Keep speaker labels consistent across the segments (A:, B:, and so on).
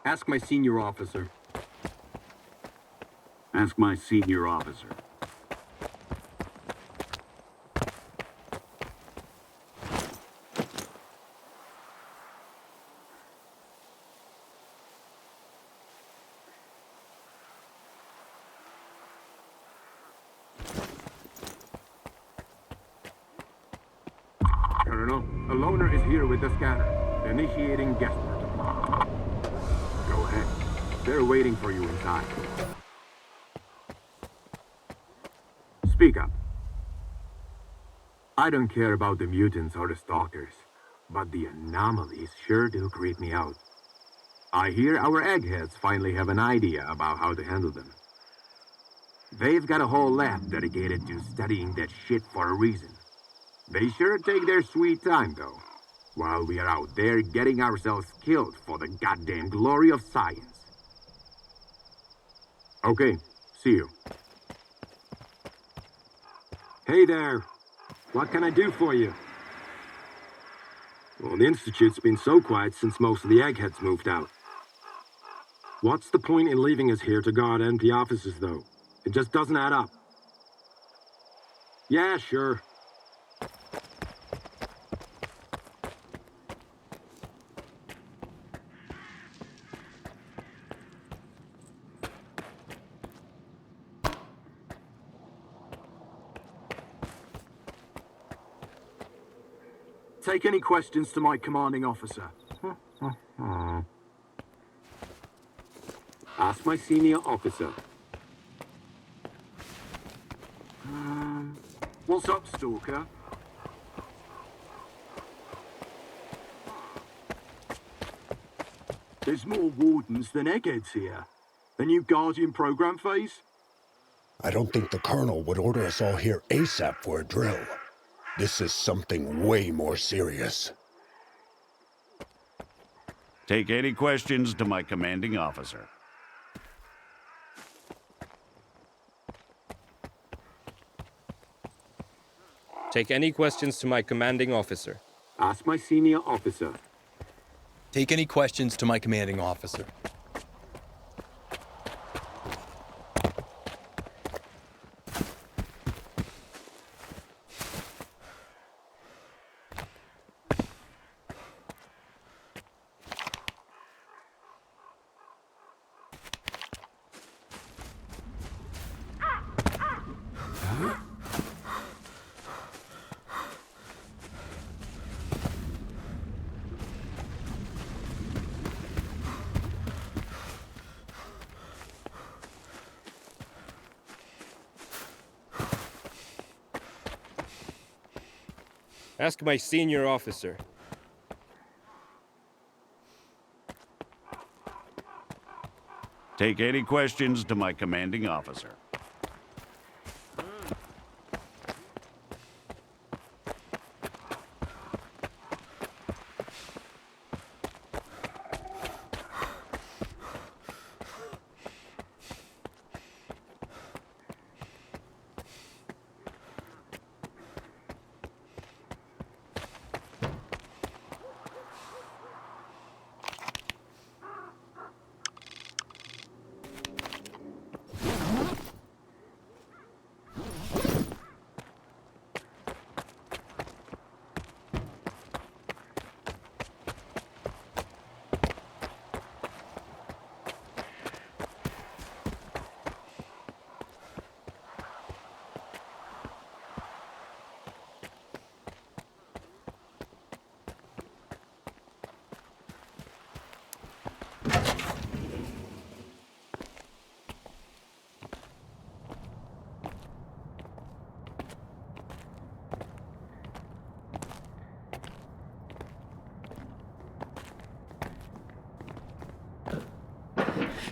A: Ask my senior officer.
B: Ask my senior officer.
A: Colonel, a loner is here with the scanner. Initiating guest protocol. Go ahead. They're waiting for you inside. Speak up. I don't care about the mutants or the stalkers, but the anomalies sure do creep me out. I hear our eggheads finally have an idea about how to handle them. They've got a whole lab dedicated to studying that shit for a reason. They sure take their sweet time, though, while we are out there getting ourselves killed for the goddamn glory of science. Okay, see you.
C: Hey there. What can I do for you? Well, the Institute's been so quiet since most of the eggheads moved out. What's the point in leaving us here to guard empty offices, though? It just doesn't add up. Yeah, sure.
D: Take any questions to my commanding officer.
A: Ask my senior officer.
D: What's up, Stalker? There's more wardens than eggheads here. The new Guardian program phase?
E: I don't think the Colonel would order us all here ASAP for a drill. This is something way more serious.
B: Take any questions to my commanding officer.
F: Take any questions to my commanding officer.
A: Ask my senior officer.
G: Take any questions to my commanding officer.
F: Ask my senior officer.
B: Take any questions to my commanding officer.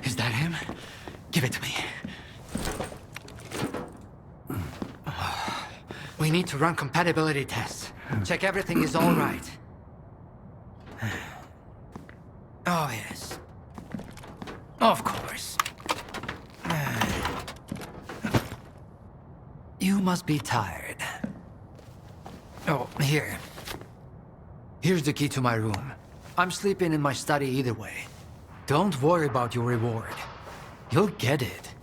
H: Is that him? Give it to me. We need to run compatibility tests. Check everything is all right. Oh, yes. Of course. You must be tired. Oh, here. Here's the key to my room. I'm sleeping in my study either way. Don't worry about your reward. You'll get it.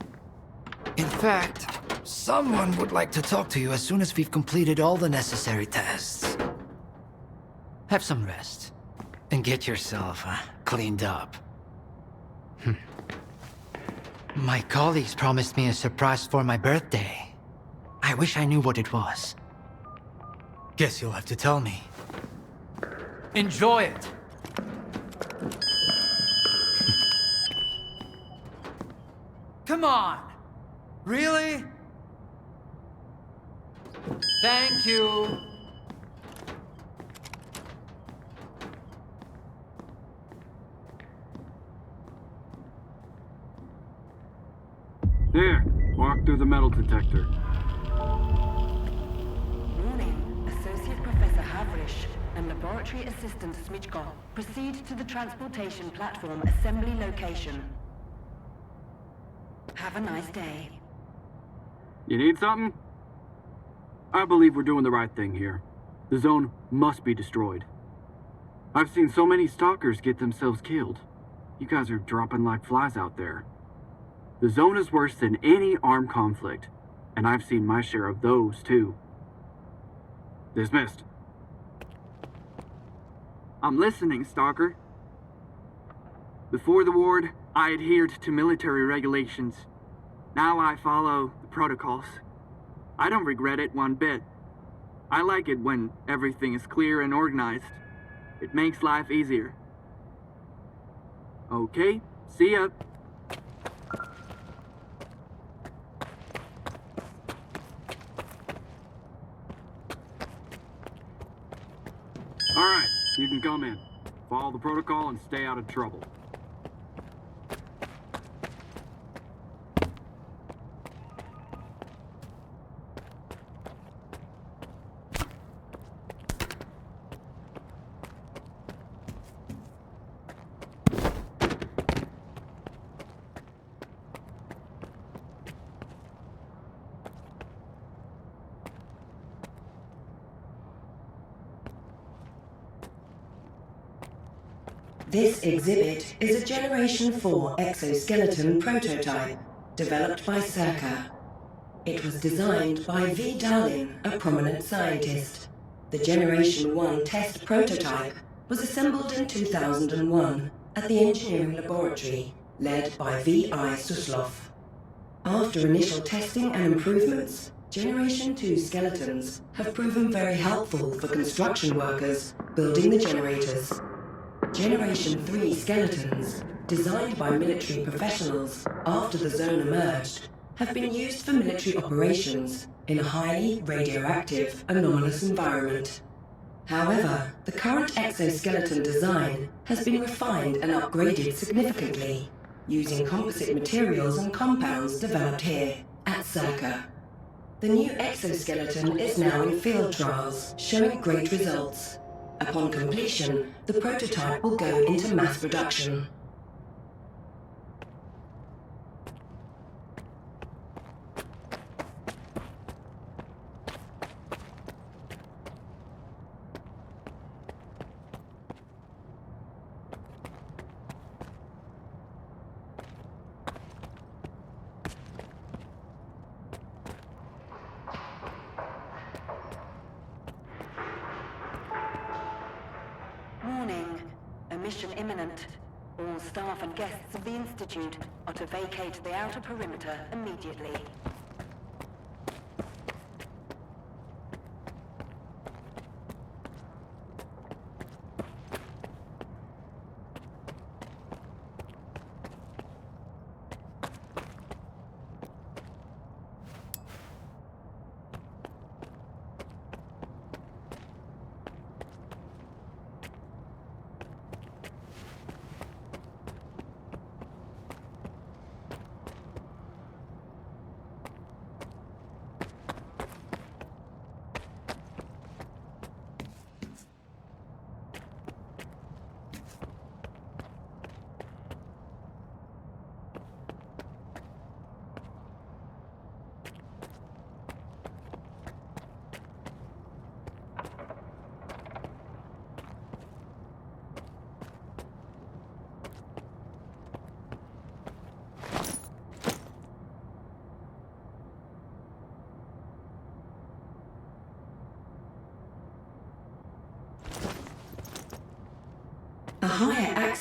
H: In fact, someone would like to talk to you as soon as we've completed all the necessary tests. Have some rest, and get yourself cleaned up. My colleagues promised me a surprise for my birthday. I wish I knew what it was. Guess you'll have to tell me. Enjoy it! Come on! Really? Thank you!
D: There, walk through the metal detector.
I: Warning, Associate Professor Havrish and Laboratory Assistant Smitchko proceed to the transportation platform assembly location. Have a nice day.
D: You need something? I believe we're doing the right thing here. The zone must be destroyed. I've seen so many stalkers get themselves killed. You guys are dropping like flies out there. The zone is worse than any armed conflict, and I've seen my share of those too. Dismissed. I'm listening, Stalker. Before the war, I adhered to military regulations. Now I follow the protocols. I don't regret it one bit. I like it when everything is clear and organized. It makes life easier. Okay, see ya. Alright, you can come in. Follow the protocol and stay out of trouble.
I: This exhibit is a Generation 4 exoskeleton prototype developed by SIRCAA. It was designed by V. Darlin, a prominent scientist. The Generation 1 test prototype was assembled in 2001 at the engineering laboratory led by V.I. Suslov. After initial testing and improvements, Generation 2 skeletons have proven very helpful for construction workers building the generators. Generation 3 skeletons, designed by military professionals after the zone emerged, have been used for military operations in a highly radioactive, anomalous environment. However, the current exoskeleton design has been refined and upgraded significantly, using composite materials and compounds developed here at SIRCAA. The new exoskeleton is now in field trials, showing great results. Upon completion, the prototype will go into mass production. Warning. Emission imminent. All staff and guests of the Institute are to vacate the outer perimeter immediately.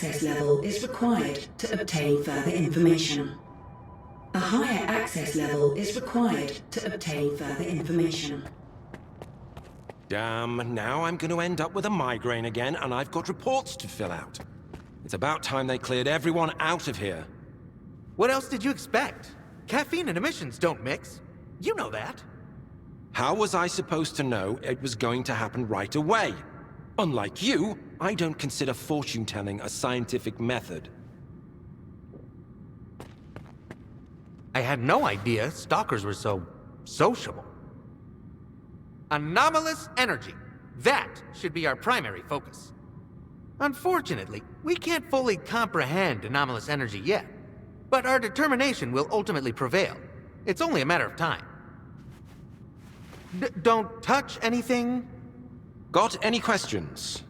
I: access level is required to obtain further information. A higher access level is required to obtain further information.
J: Damn, now I'm going to end up with a migraine again, and I've got reports to fill out. It's about time they cleared everyone out of here.
K: What else did you expect? Caffeine and emissions don't mix. You know that.
J: How was I supposed to know it was going to happen right away? Unlike you, I don't consider fortune-telling a scientific method.
K: I had no idea stalkers were so sociable. Anomalous energy. That should be our primary focus. Unfortunately, we can't fully comprehend anomalous energy yet, but our determination will ultimately prevail. It's only a matter of time. Don't touch anything?
J: Got any questions?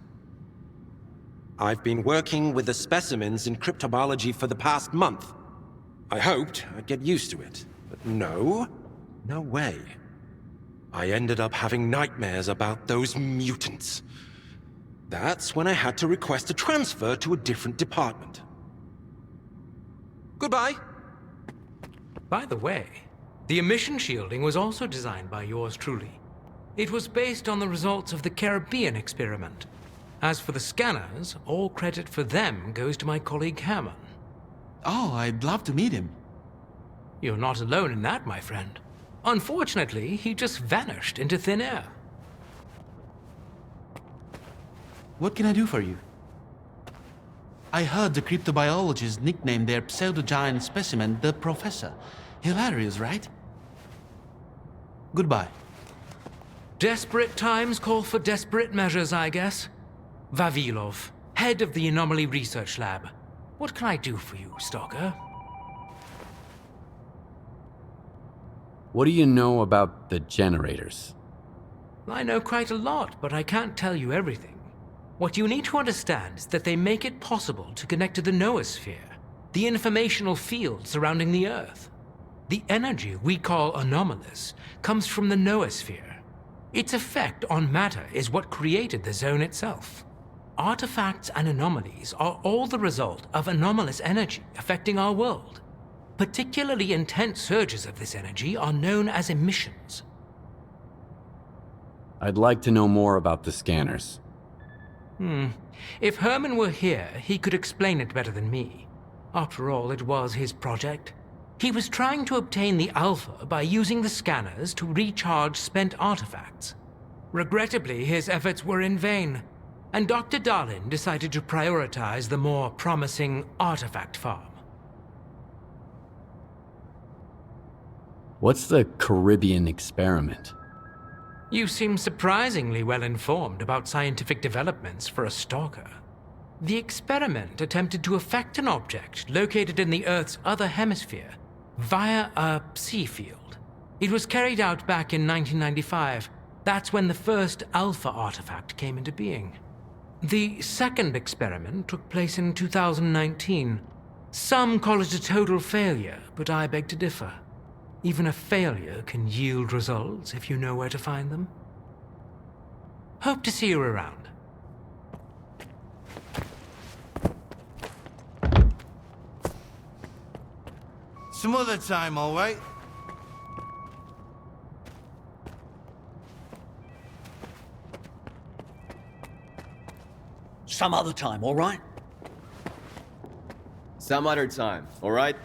J: I've been working with the specimens in cryptobiology for the past month. I hoped I'd get used to it, but no way. I ended up having nightmares about those mutants. That's when I had to request a transfer to a different department. Goodbye.
H: By the way, the emission shielding was also designed by yours truly. It was based on the results of the Caribbean experiment. As for the scanners, all credit for them goes to my colleague Hammond.
L: Oh, I'd love to meet him.
H: You're not alone in that, my friend. Unfortunately, he just vanished into thin air.
L: What can I do for you? I heard the cryptobiologists nicknamed their pseudo-giant specimen the Professor. Hilarious, right? Goodbye.
H: Desperate times call for desperate measures, I guess. Vavilov, head of the Anomaly Research Lab. What can I do for you, Stalker?
M: What do you know about the generators?
H: I know quite a lot, but I can't tell you everything. What you need to understand is that they make it possible to connect to the noosphere, the informational field surrounding the Earth. The energy we call anomalous comes from the noosphere. Its effect on matter is what created the zone itself. Artifacts and anomalies are all the result of anomalous energy affecting our world. Particularly intense surges of this energy are known as emissions.
M: I'd like to know more about the scanners.
H: If Herman were here, he could explain it better than me. After all, it was his project. He was trying to obtain the Alpha by using the scanners to recharge spent artifacts. Regrettably, his efforts were in vain, and Dr. Darlin decided to prioritize the more promising artifact farm.
M: What's the Caribbean experiment?
H: You seem surprisingly well informed about scientific developments for a stalker. The experiment attempted to affect an object located in the Earth's other hemisphere via a sea field. It was carried out back in 1995. That's when the first Alpha artifact came into being. The second experiment took place in 2019. Some call it a total failure, but I beg to differ. Even a failure can yield results if you know where to find them. Hope to see you around.
L: Some other time, all right?
N: Some other time, all right?
O: Some other time, all right?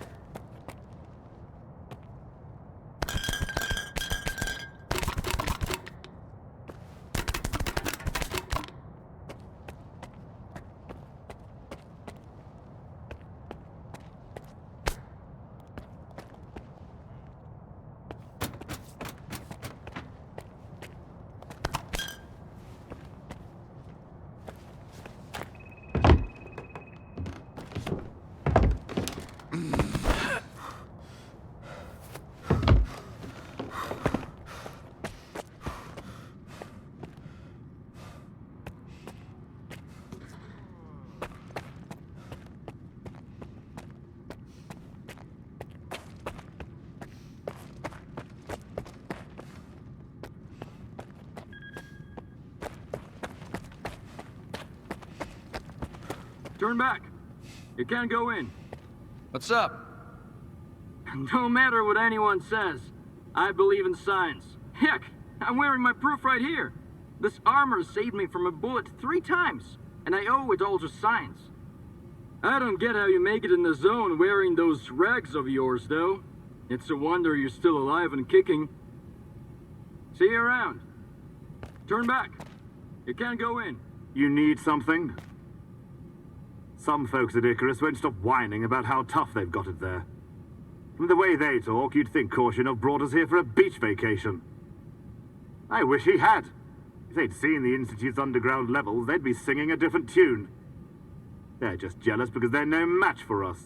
D: Turn back. You can't go in.
N: What's up?
D: No matter what anyone says, I believe in science. Heck, I'm wearing my proof right here. This armor saved me from a bullet 3 times, and I owe it all to science. I don't get how you make it in the zone wearing those rags of yours, though. It's a wonder you're still alive and kicking. See you around. Turn back. You can't go in.
A: You need something? Some folks at Icarus won't stop whining about how tough they've got it there. From the way they talk, you'd think Korshunov brought us here for a beach vacation. I wish he had. If they'd seen the Institute's underground levels, they'd be singing a different tune. They're just jealous because they're no match for us.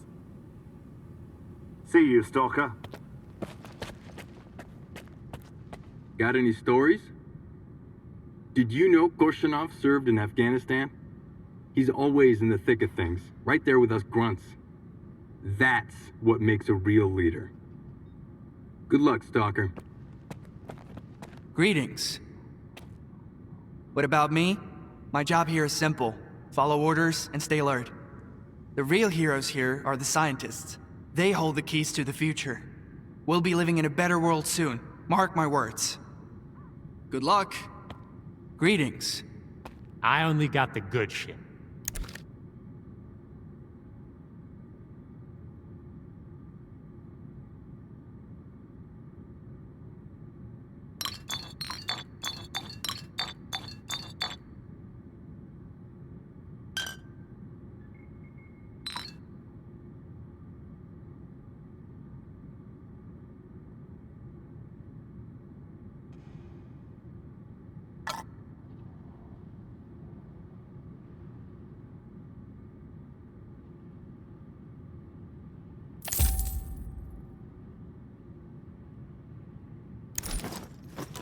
A: See you, Stalker.
D: Got any stories? Did you know Korshunov served in Afghanistan? He's always in the thick of things, right there with us grunts. That's what makes a real leader. Good luck, Stalker.
P: Greetings. What about me? My job here is simple. Follow orders and stay alert. The real heroes here are the scientists. They hold the keys to the future. We'll be living in a better world soon. Mark my words. Good luck. Greetings.
Q: I only got the good shit.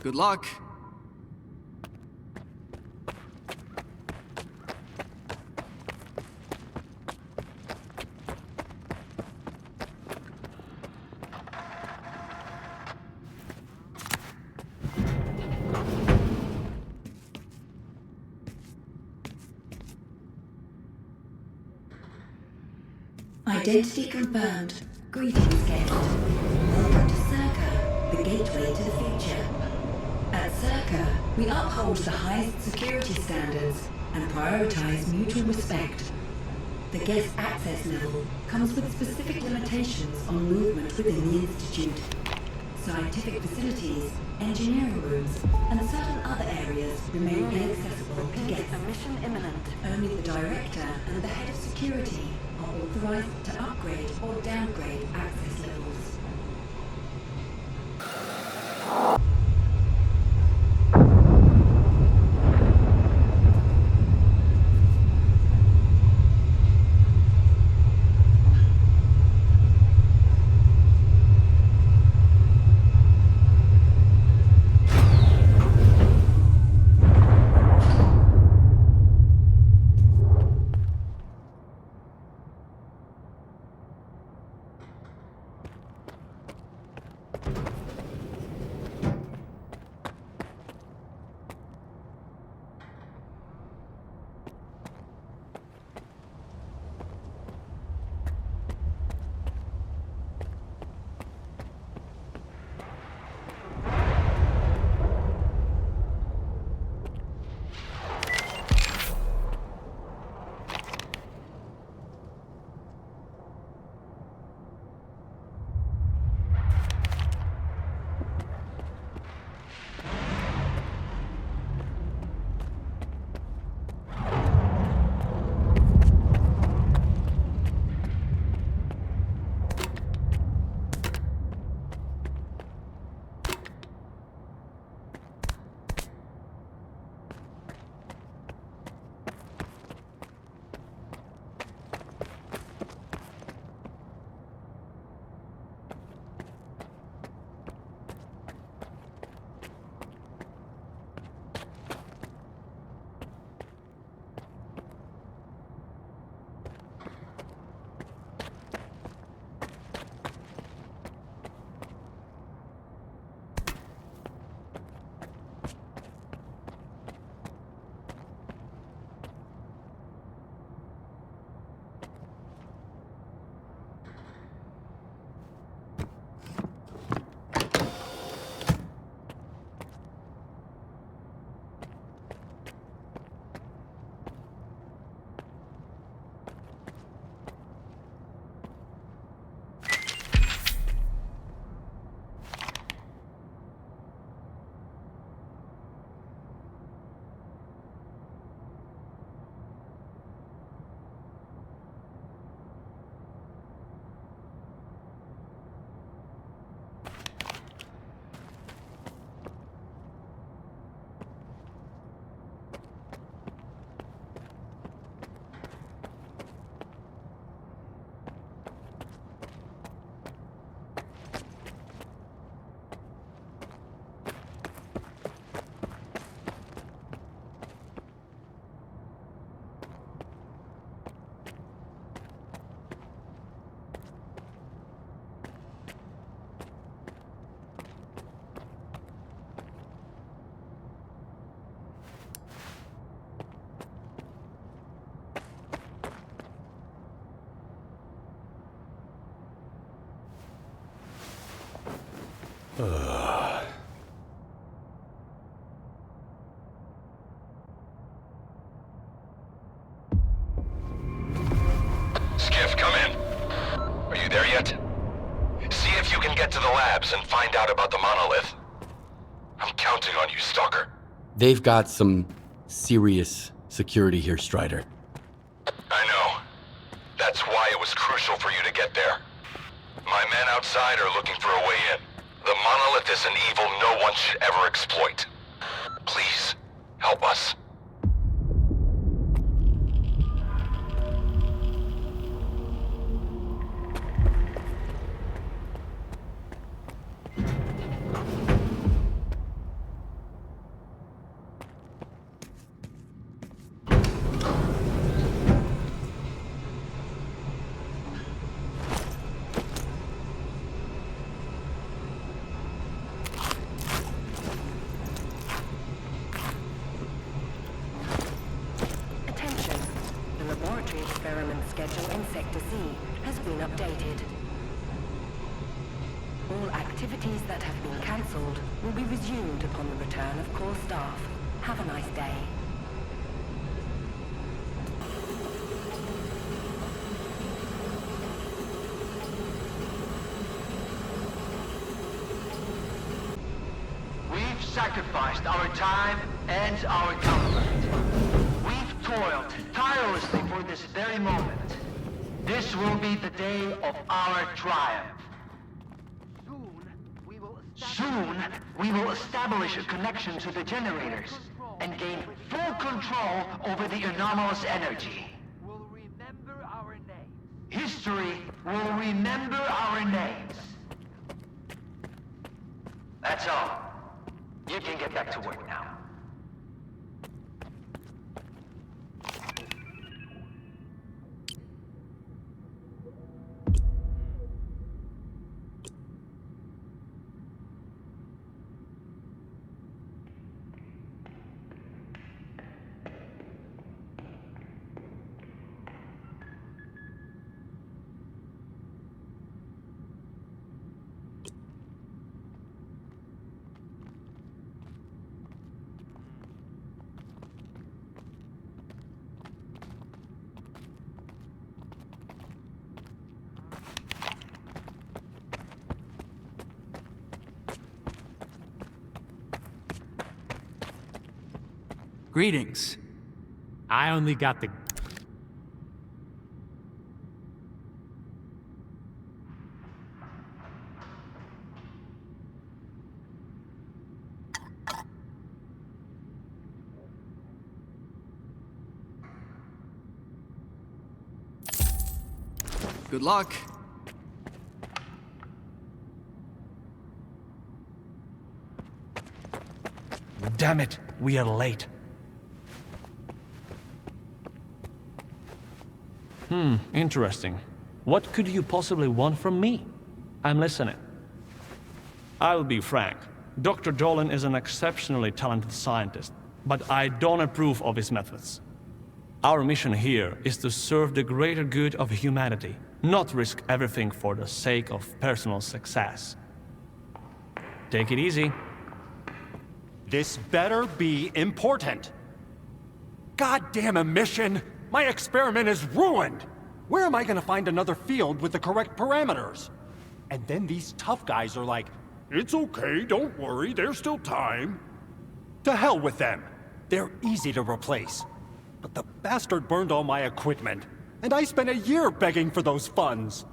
P: Good luck.
I: Identity confirmed. Greetings, guest. Welcome to SIRCAA, the gateway to the future. At SIRCAA, we uphold the highest security standards and prioritize mutual respect. The guest access level comes with specific limitations on movement within the Institute. Scientific facilities, engineering rooms, and certain other areas remain inaccessible to guests.
R: Mission imminent.
I: Only the Director and the Head of Security are authorized to upgrade or downgrade access levels.
N: Skiff, come in. Are you there yet? See if you can get to the labs and find out about the monolith. I'm counting on you, Stalker.
M: They've got some serious security here, Strider.
N: I know. That's why it was crucial for you to get there. My men outside are looking for a way in. The monolith is an evil no one should ever exploit. Please, help us.
I: Experiment schedule in Sector C has been updated. All activities that have been cancelled will be resumed upon the return of core staff. Have a nice day.
R: We've sacrificed our time and our comfort. We've toiled tirelessly for this very moment. This will be the day of our triumph. Soon, we will establish a connection to the generators and gain full control over the anomalous energy. History will remember our names. That's all. You can get back to work now.
P: Greetings.
Q: I only got the...
P: Good luck.
L: Damn it, we are late.
S: Interesting. What could you possibly want from me? I'm listening. I'll be frank. Dr. Dolan is an exceptionally talented scientist, but I don't approve of his methods. Our mission here is to serve the greater good of humanity, not risk everything for the sake of personal success. Take it easy.
T: This better be important. Goddamn emission! My experiment is ruined! Where am I gonna find another field with the correct parameters? And then these tough guys are like, it's okay, don't worry, there's still time. To hell with them. They're easy to replace. But the bastard burned all my equipment, and I spent a year begging for those funds.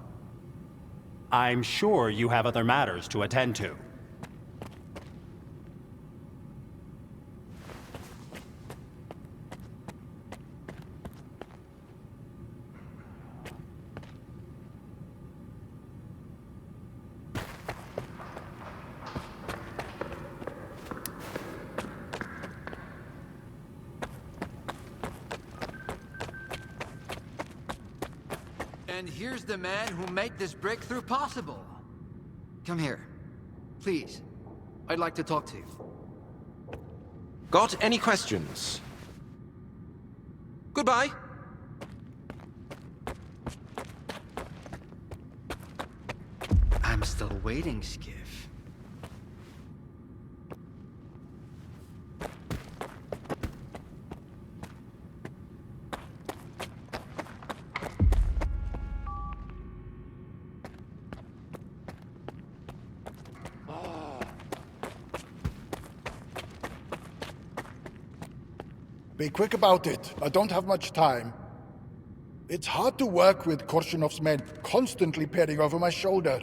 T: I'm sure you have other matters to attend to.
U: And here's the man who made this breakthrough possible. Come here. Please. I'd like to talk to you.
J: Got any questions? Goodbye.
U: I'm still waiting, Skiff.
C: Be quick about it. I don't have much time. It's hard to work with Korshunov's men constantly peering over my shoulder.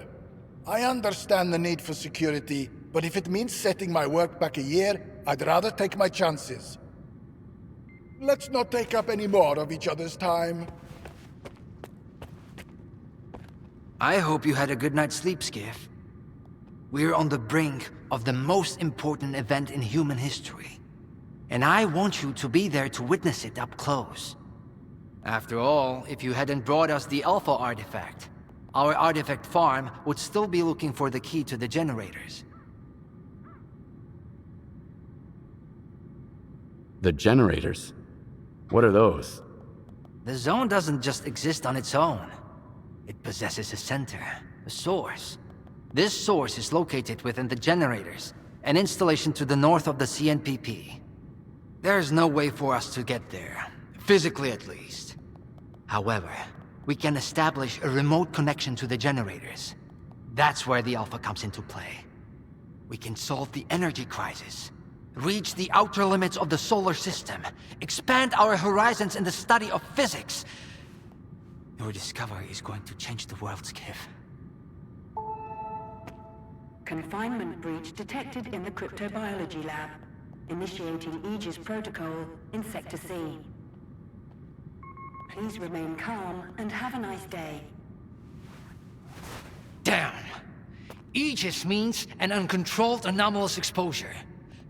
C: I understand the need for security, but if it means setting my work back a year, I'd rather take my chances. Let's not take up any more of each other's time.
H: I hope you had a good night's sleep, Skiff. We're on the brink of the most important event in human history. And I want you to be there to witness it up close. After all, if you hadn't brought us the Alpha artifact, our artifact farm would still be looking for the key to the generators.
M: The generators? What are those?
H: The zone doesn't just exist on its own. It possesses a center, a source. This source is located within the generators, an installation to the north of the CNPP. There's no way for us to get there, physically at least. However, we can establish a remote connection to the generators. That's where the Alpha comes into play. We can solve the energy crisis, reach the outer limits of the solar system, expand our horizons in the study of physics. Your discovery is going to change the world, Skiff.
I: Confinement breach detected in the cryptobiology lab. Initiating Aegis protocol in Sector C. Please remain calm and have a nice day.
H: Damn! Aegis means an uncontrolled anomalous exposure.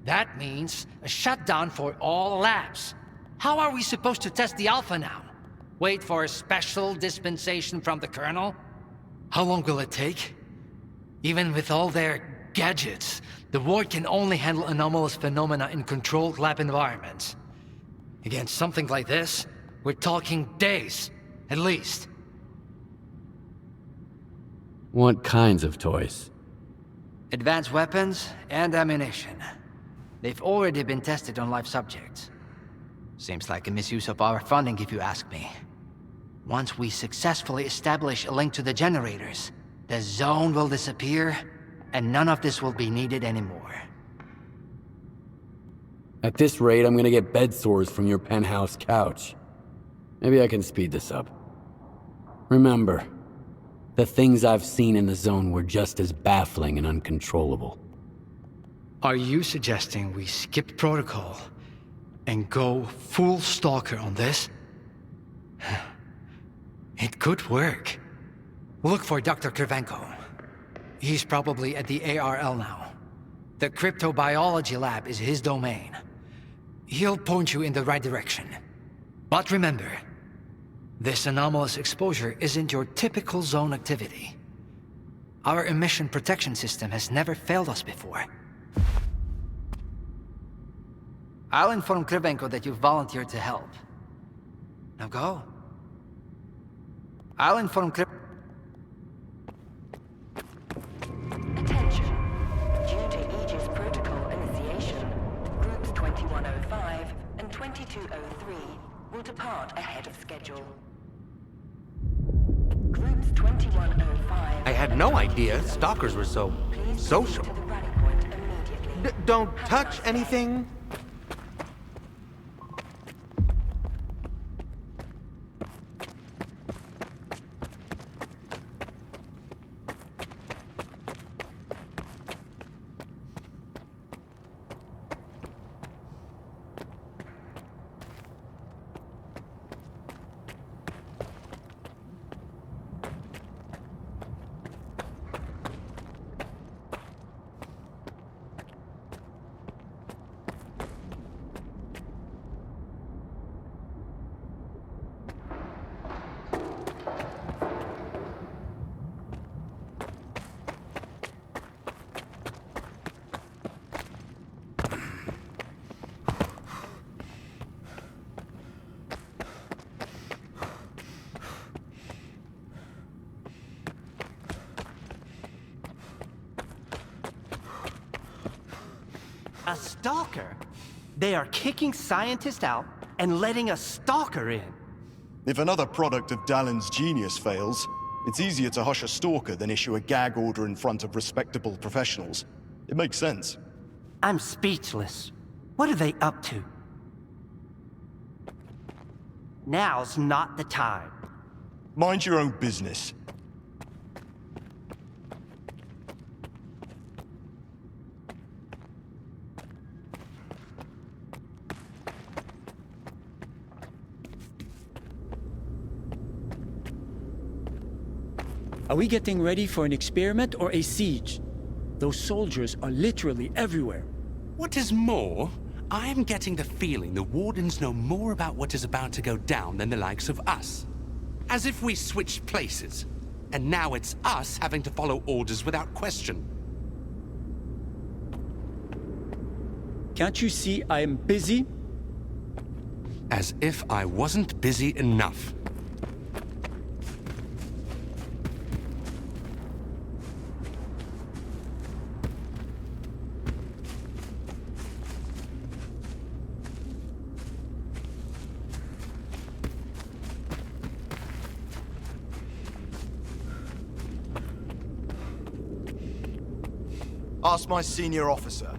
H: That means a shutdown for all labs. How are we supposed to test the Alpha now? Wait for a special dispensation from the Colonel? How long will it take? Even with all their gadgets, the ward can only handle anomalous phenomena in controlled lab environments. Against something like this, we're talking days, at least.
M: What kinds of toys?
H: Advanced weapons and ammunition. They've already been tested on live subjects. Seems like a misuse of our funding, if you ask me. Once we successfully establish a link to the generators, the zone will disappear, and none of this will be needed anymore.
M: At this rate, I'm gonna get bed sores from your penthouse couch. Maybe I can speed this up. Remember, the things I've seen in the zone were just as baffling and uncontrollable.
H: Are you suggesting we skip protocol and go full stalker on this? It could work. Look for Dr. Kirivenko. He's probably at the ARL now. The cryptobiology lab is his domain. He'll point you in the right direction. But remember, this anomalous exposure isn't your typical zone activity. Our emission protection system has never failed us before. I'll inform Kirivenko that you've volunteered to help. Now go. I'll inform
I: Attention. Due to Aegis protocol initiation, groups 2105 and 2203 will depart ahead of schedule. Groups 2105...
K: I had no idea stalkers were so social. Don't touch anything.
V: A stalker? They are kicking scientists out and letting a stalker in.
W: If another product of Dallin's genius fails, it's easier to hush a stalker than issue a gag order in front of respectable professionals. It makes sense.
V: I'm speechless. What are they up to? Now's not the time.
W: Mind your own business.
E: Are we getting ready for an experiment or a siege? Those soldiers are literally everywhere.
F: What is more, I am getting the feeling the Wardens know more about what is about to go down than the likes of us. As if we switched places, and now it's us having to follow orders without question.
E: Can't you see I am busy?
F: As if I wasn't busy enough.
W: Ask my senior officer.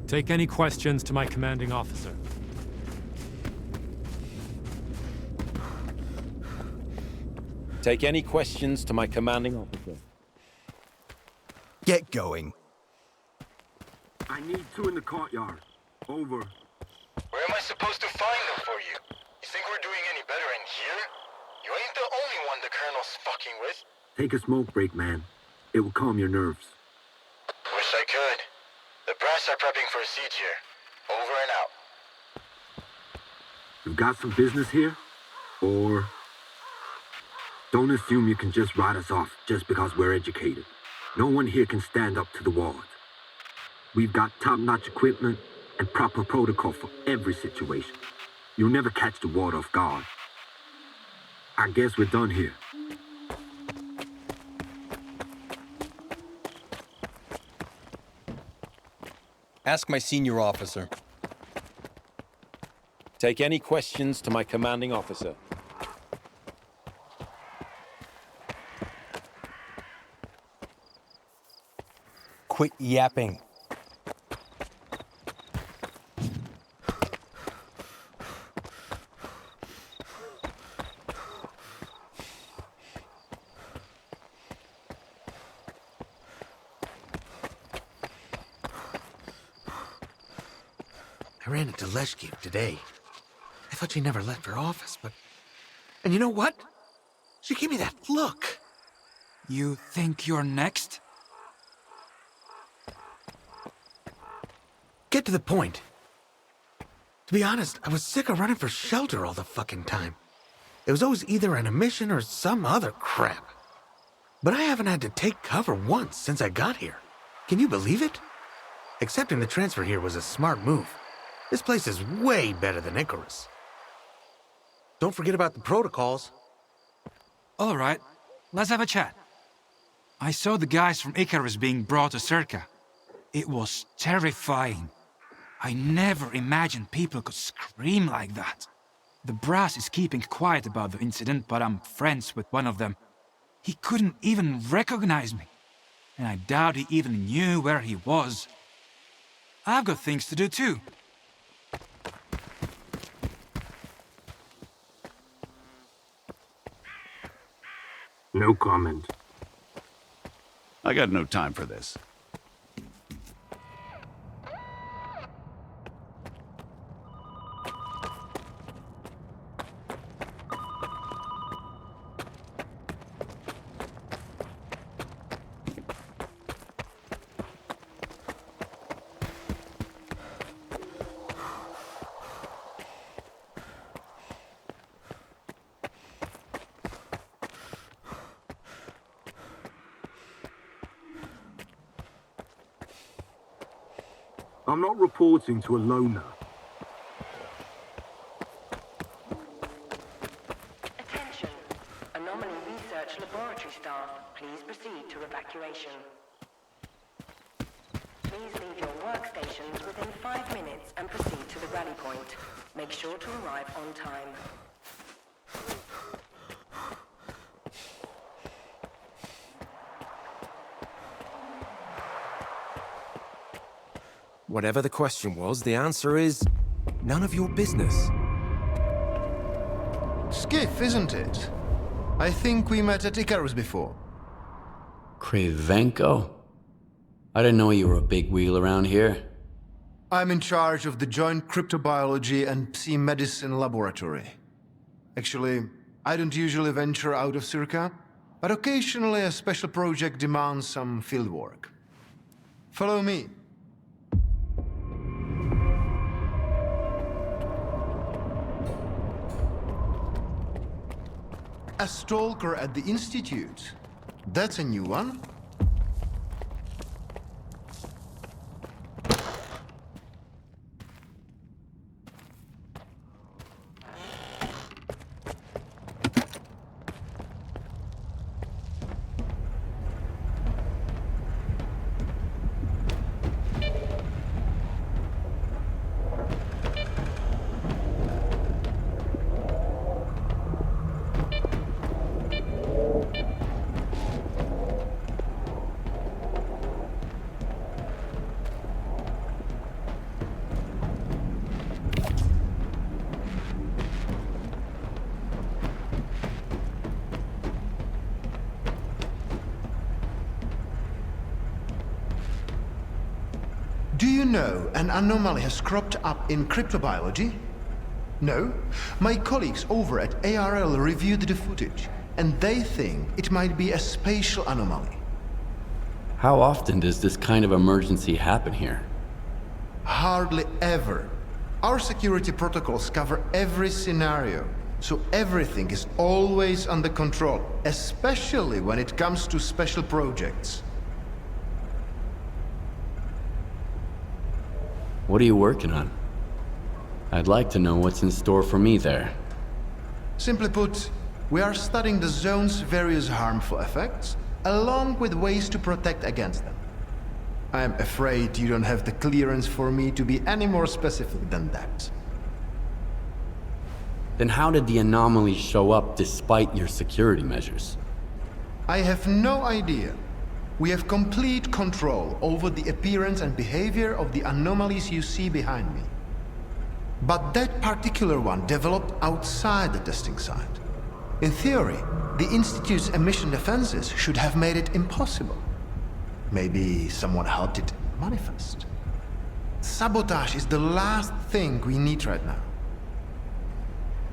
Q: Take any questions to my commanding officer.
J: Take any questions to my commanding officer.
W: Get going.
A: I need two in the courtyard. Over.
N: Where am I supposed to find them for you? You think we're doing any better in here? You ain't the only one the Colonel's fucking with.
A: Take a smoke break, man. It will calm your nerves.
N: Wish I could. The brass are prepping for a siege here. Over and out.
A: You've got some business here? Or... Don't assume you can just write us off just because we're educated. No one here can stand up to the ward. We've got top-notch equipment and proper protocol for every situation. You'll never catch the ward off guard. I guess we're done here.
J: Ask my senior officer. Take any questions to my commanding officer. Quit yapping.
K: I ran into S.T.A.L.K.E.R today. I thought she never left her office, but... And you know what? She gave me that look.
P: You think you're next?
K: Get to the point. To be honest, I was sick of running for shelter all the fucking time. It was always either on a mission or some other crap. But I haven't had to take cover once since I got here. Can you believe it? Accepting the transfer here was a smart move. This place is way better than Icarus. Don't forget about the protocols.
G: All right, let's have a chat. I saw the guys from Icarus being brought to SIRCAA. It was terrifying. I never imagined people could scream like that. The brass is keeping quiet about the incident, but I'm friends with one of them. He couldn't even recognize me, and I doubt he even knew where he was. I've got things to do too.
A: No comment.
B: I got no time for this.
A: I'm not reporting to a loner.
I: Attention. Anomaly Research Laboratory staff, please proceed to evacuation. Please leave your workstations within 5 minutes and proceed to the rally point. Make sure to arrive on time.
J: Whatever the question was, the answer is none of your business.
D: skiff, isn't it? I think we met at Icarus before.
M: Cravenko? I didn't know you were a big wheel around here.
D: I'm in charge of the Joint Cryptobiology and Psi-Medicine Laboratory. Actually, I don't usually venture out of SIRCAA, but occasionally a special project demands some fieldwork. Follow me. A stalker at the Institute. That's a new one. Do you know an anomaly has cropped up in cryptobiology? No? My colleagues over at ARL reviewed the footage, and they think it might be a spatial anomaly.
M: How often does this kind of emergency happen here?
D: Hardly ever. Our security protocols cover every scenario, so everything is always under control, especially when it comes to special projects.
M: What are you working on? I'd like to know what's in store for me there.
D: Simply put, we are studying the zone's various harmful effects, along with ways to protect against them. I am afraid you don't have the clearance for me to be any more specific than that.
M: Then how did the anomalies show up despite your security measures?
D: I have no idea. We have complete control over the appearance and behavior of the anomalies you see behind me. But that particular one developed outside the testing site. In theory, the Institute's emission defenses should have made it impossible. Maybe someone helped it manifest. Sabotage is the last thing we need right now.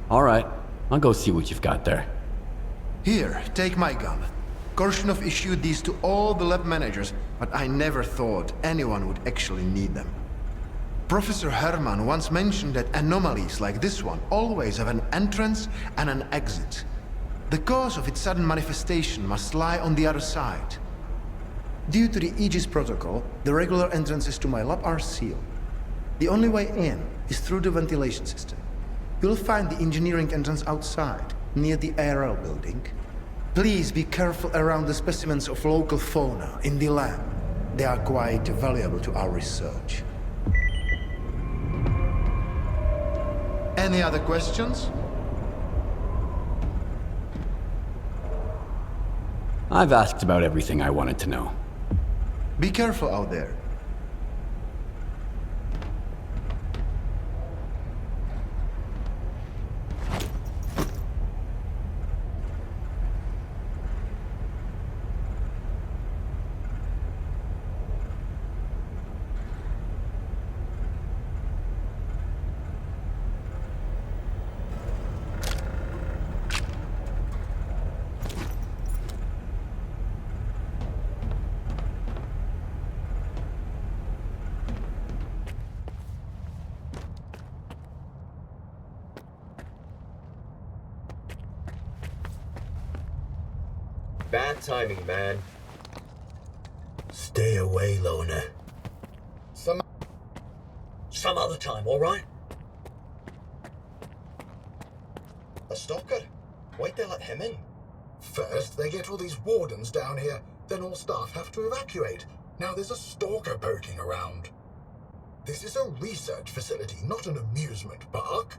M: All right, I'll go see what you've got there.
D: Here, take my gun. Korshunov issued these to all the lab managers, but I never thought anyone would actually need them. Professor Herman once mentioned that anomalies like this one always have an entrance and an exit. The cause of its sudden manifestation must lie on the other side. Due to the Aegis protocol, the regular entrances to my lab are sealed. The only way in is through the ventilation system. You'll find the engineering entrance outside, near the ARL building. Please be careful around the specimens of local fauna in the lab. They are quite valuable to our research. Any other questions?
M: I've asked about everything I wanted to know.
D: Be careful out there.
O: Bad timing, man. Stay away, Loner. Some other time, all right?
R: A stalker? Why'd they let him in? First, they get all these wardens down here, then all staff have to evacuate. Now there's a stalker poking around. This is a research facility, not an amusement park.